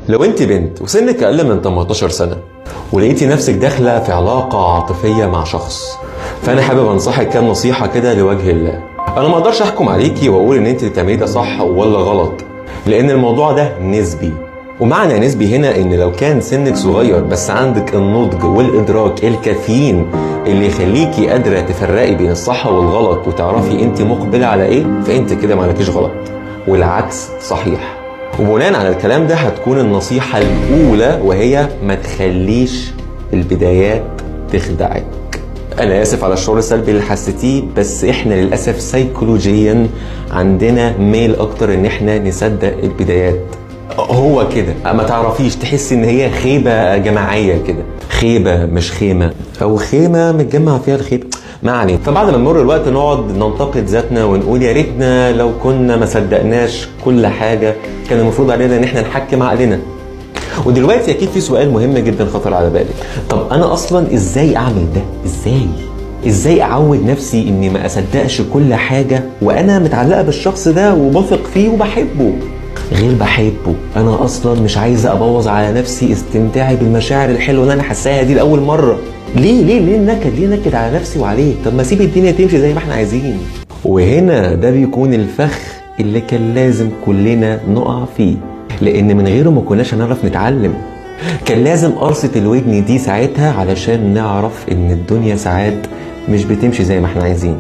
لو انت بنت وسنك اقل من 18 سنة ولقيتي نفسك داخلة في علاقة عاطفية مع شخص، فانا حابب انصحك كام نصيحة كده لوجه الله. انا ما اقدرش احكم عليكي واقول ان انت بتعمليه ده صح ولا غلط، لان الموضوع ده نسبي. ومعنى نسبي هنا ان لو كان سنك صغير بس عندك النضج والادراك الكافيين اللي يخليكي قادرة تفرقي بين الصح والغلط وتعرفي انت مقبلة على ايه، فانت كده معلكيش غلط، والعكس صحيح. وبناء على الكلام ده هتكون النصيحة الأولى وهي ما تخليش البدايات تخدعك. أنا آسف على الشعور السلبي اللي حسيتيه، بس إحنا للأسف سيكولوجيا عندنا ميل أكتر إن إحنا نصدق البدايات. هو كده ما تعرفيش تحس إن هي خيبة جماعية كده، خيبة مش خيمة، أو خيمة متجمع فيها الخيب، ما علينا. فبعد ما نمر الوقت نقعد ننتقد ذاتنا ونقول يا ريتنا لو كنا ما صدقناش كل حاجة، كان المفروض علينا ان احنا نحكم عقلنا. ودلوقتي اكيد في سؤال مهم جدا خطر على بالك، طب انا اصلا ازاي اعمل ده؟ ازاي اعود نفسي اني ما اصدقش كل حاجة وانا متعلقة بالشخص ده وبثق فيه وبحبه؟ غير بحبه، انا اصلا مش عايزة ابوظ على نفسي استمتاعي بالمشاعر الحلوة اللي انا حساها دي لاول مرة. ليه نكد على نفسي وعليه؟ طب ما سيب الدنيا تمشي زي ما احنا عايزين. وهنا ده بيكون الفخ اللي كان لازم كلنا نقع فيه، لان من غيره ما كناش هنعرف نتعلم. كان لازم قرصة الودن دي ساعتها علشان نعرف ان الدنيا ساعات مش بتمشي زي ما احنا عايزين،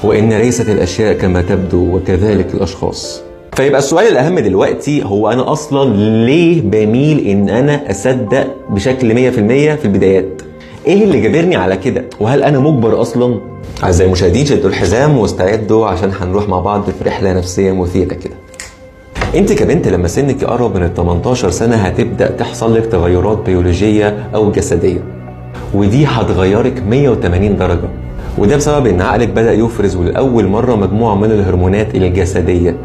وان ليست الاشياء كما تبدو وكذلك الاشخاص. فيبقى السؤال الاهم دلوقتي هو انا اصلا ليه بميل ان انا اصدق بشكل 100% في البدايات؟ ايه اللي جابرني على كده؟ وهل انا مجبر اصلا؟ اعزائي المشاهدين شدوا الحزام واستعدوا عشان هنروح مع بعض في رحله نفسيه مثيره كده. انت كبنت لما سنك يقرب من ال 18 سنه هتبدا تحصل لك تغيرات بيولوجيه او جسديه، ودي هتغيرك 180 درجه. وده بسبب ان عقلك بدا يفرز لاول مره مجموعه من الهرمونات الجسديه،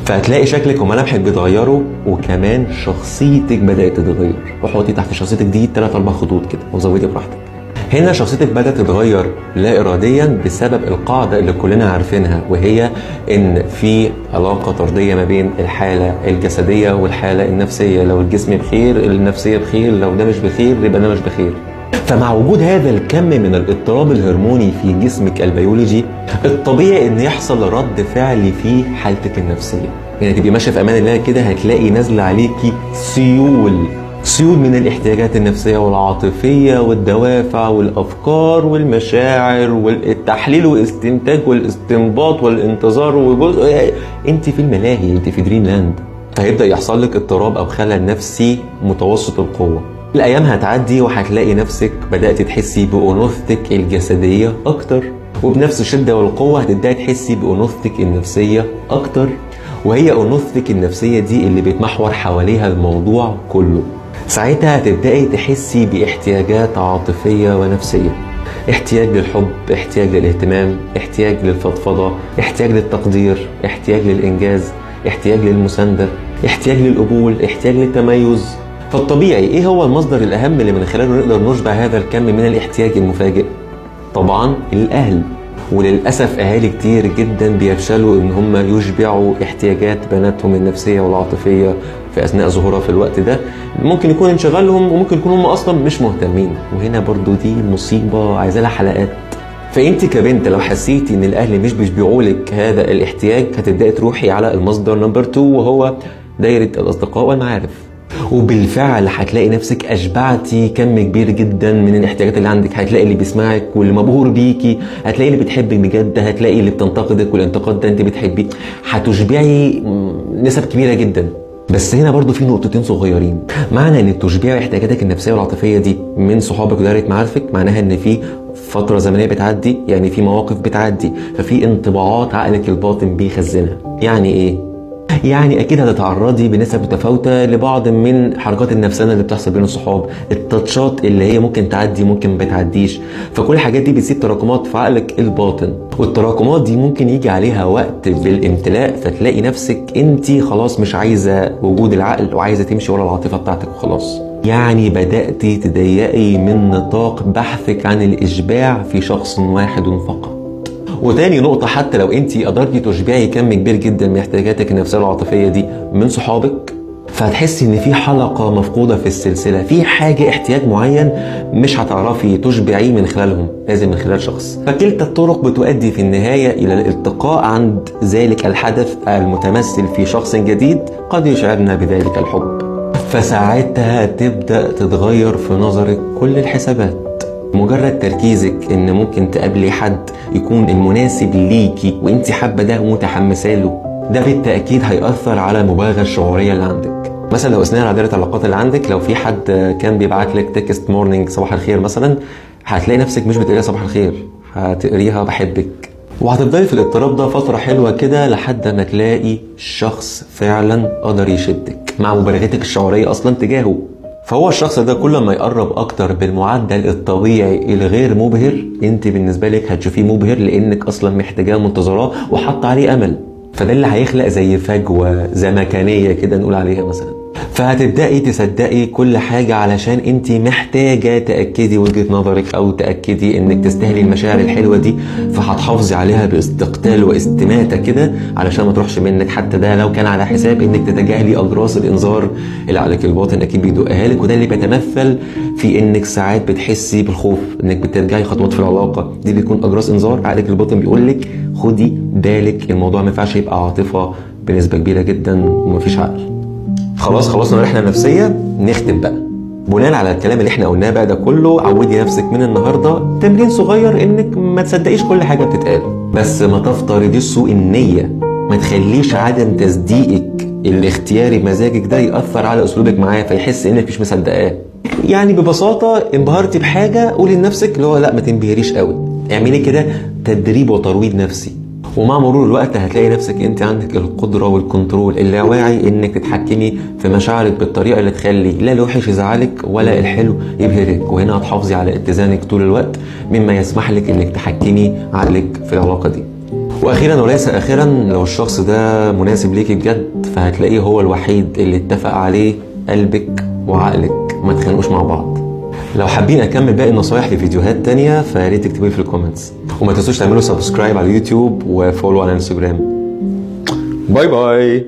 فهتلاقي شكلك وملامحك بيتغيروا، وكمان شخصيتك بدات تتغير. وحطي تحت شخصيتك دي 3-4 خطوط كده وزودي براحتك. هنا شخصيتك بدات تتغير لا اراديا بسبب القاعده اللي كلنا عارفينها، وهي ان في علاقه طرديه ما بين الحاله الجسديه والحاله النفسيه. لو الجسم بخير النفسيه بخير، لو ده مش بخير يبقى ده مش بخير. فمع وجود هذا الكم من الاضطراب الهرموني في جسمك البيولوجي، الطبيعي ان يحصل رد فعل في حالتك النفسيه. يعني تبقي ماشيه في امان الله كده هتلاقي نازله عليكي سيول من الاحتياجات النفسيه والعاطفيه والدوافع والافكار والمشاعر والتحليل والاستنتاج والاستنباط والانتظار وجزء. انت في الملاهي، انت في دريم لاند. فهيبدا يحصل لك اضطراب او خلل نفسي متوسط القوه. الايام هتعدي وهتلاقي نفسك بدات تحسي بانوثتك الجسديه اكتر، وبنفس الشده والقوه هتبداي تحسي بانوثتك النفسيه اكتر. وهي انوثتك النفسيه دي اللي بيتمحور حواليها الموضوع كله. ساعتها هتبداي تحسي باحتياجات عاطفيه ونفسيه، احتياج للحب، احتياج للاهتمام، احتياج للفضفضه، احتياج للتقدير، احتياج للانجاز، احتياج للمسانده، احتياج للقبول، احتياج للتميز. فالطبيعي ايه هو المصدر الاهم اللي من خلاله نقدر نشبع هذا الكم من الاحتياج المفاجئ؟ طبعا الاهل. وللاسف اهالي كتير جدا بيفشلوا ان هم يشبعوا احتياجات بناتهم النفسيه والعاطفيه في اثناء ظهورها في الوقت ده. ممكن يكون انشغالهم وممكن يكون هم اصلا مش مهتمين، وهنا برضو دي مصيبه عايزه لها حلقات. فانت كبنت لو حسيتي ان الاهل مش بيشبعوا لك هذا الاحتياج هتبداي تروحي على المصدر نمبر 2، وهو دايره الاصدقاء والمعارف. وبالفعل هتلاقي نفسك اشبعتي كم كبير جدا من الاحتياجات اللي عندك. هتلاقي اللي بيسمعك واللي مبهور بيكي، هتلاقي اللي بتحبك بجد، هتلاقي اللي بتنتقدك والانتقاد ده انت بتحبيه. هتشبعي نسب كبيره جدا. بس هنا برضو في نقطتين صغيرين. معنى ان تشبعي احتياجاتك النفسيه والعاطفيه دي من صحابك ودايره معارفك معناها ان في فتره زمنيه بتعدي، يعني في مواقف بتعدي، ففي انطباعات عقلك الباطن بيخزنها. يعني ايه؟ يعني اكيد هتتعرضي بنسب متفاوته لبعض من حركات النفسانه اللي بتحصل بين الصحاب، التاتشات اللي هي ممكن تعدي ممكن ما بتعديش. فكل الحاجات دي بتسيب تراكمات في عقلك الباطن، والتراكمات دي ممكن يجي عليها وقت بالامتلاء فتلاقي نفسك انت خلاص مش عايزه وجود العقل وعايزه تمشي ورا العاطفه بتاعتك وخلاص. يعني بدأتي تضيقي من نطاق بحثك عن الاشباع في شخص واحد فقط. وتاني نقطة، حتى لو انت قدرتي تشبعي كم كبير جدا من احتياجاتك النفسية والعاطفية دي من صحابك، فهتحسي ان في حلقة مفقودة في السلسلة، في حاجة احتياج معين مش هتعرفي تشبعيه من خلالهم، لازم من خلال شخص. فكلتا الطرق بتؤدي في النهاية الى الالتقاء عند ذلك الحدث المتمثل في شخص جديد قد يشعرنا بذلك الحب. فساعتها تبدأ تتغير في نظرك كل الحسابات. مجرد تركيزك ان ممكن تقابلي حد يكون المناسب ليكي وانت حابة ده ومتحمسة له، ده بالتأكيد هيأثر على المبالغة الشعورية اللي عندك. مثلا لو اثناء عدالة العلاقات اللي عندك، لو في حد كان بيبعت لك تكست مورنينج صباح الخير مثلا، هتلاقي نفسك مش بتقريها صباح الخير، هتقريها بحبك. وهتفضلي في الاضطراب ده فترة حلوة كده لحد ما تلاقي شخص فعلا قدر يشدك مع مبالغتك الشعورية اصلا تجاهه. فهو الشخص ده كل ما يقرب اكتر بالمعدل الطبيعي الغير مبهر، انت بالنسبة لك هتشوفيه مبهر لانك اصلا محتاجاه ومنتظراه وحط عليه امل. فده اللي هيخلق زي فجوة زمكانية كده نقول عليها مثلا. فهتبدأي تصدقي كل حاجة علشان انت محتاجة تأكدي وجهة نظرك او تأكدي انك تستاهلي المشاعر الحلوة دي، فهتحافظي عليها باستقتال واستماتة كده علشان ما تروحش منك، حتى ده لو كان على حساب انك تتجاهلي اجراس الانذار اللي عقلك الباطن اكيد بيدقها لك. وده اللي بيتمثل في انك ساعات بتحسي بالخوف انك بترجعي خطوات في العلاقة، دي بيكون اجراس انذار عقلك الباطن بيقول لك خدي بالك، الموضوع ما ينفعش يبقى عاطفة بنسبة كبيرة جدا ومفيش عقل. خلاص خلصنا الرحلة النفسية، نختم بقى. بناء على الكلام اللي احنا قلناه بقى ده كله، عودي نفسك من النهاردة تمرين صغير انك ما تصدقيش كل حاجة بتتقال، بس ما تفترضيش سوء النية. ما تخليش عدم تصديقك الاختياري بمزاجك ده يأثر على اسلوبك معاه فيحس انك مش مصدقاه. يعني ببساطة انبهرتي بحاجة قولي لنفسك اللي هو لا ما تنبهريش قوي، اعملي كده تدريب وترويض نفسي. ومع مرور الوقت هتلاقي نفسك انت عندك القدرة والكنترول اللاواعي انك تتحكمي في مشاعرك بالطريقة اللي تخلي لا الوحش يزعلك ولا الحلو يبهرك، وهنا هتحافظي على اتزانك طول الوقت مما يسمح لك انك تحكمي عقلك في العلاقة دي. واخيرا وليس اخيرا، لو الشخص ده مناسب ليكي بجد فهتلاقيه هو الوحيد اللي اتفق عليه قلبك وعقلك، ما تخانقوش مع بعض. لو حابين اكمل باقي النصايح لفيديوهات تانية فياريت تكتبوا لي في الكومنتس، وما تنسوش تعملوا سبسكرايب على اليوتيوب وفولو على الانستجرام. باي باي.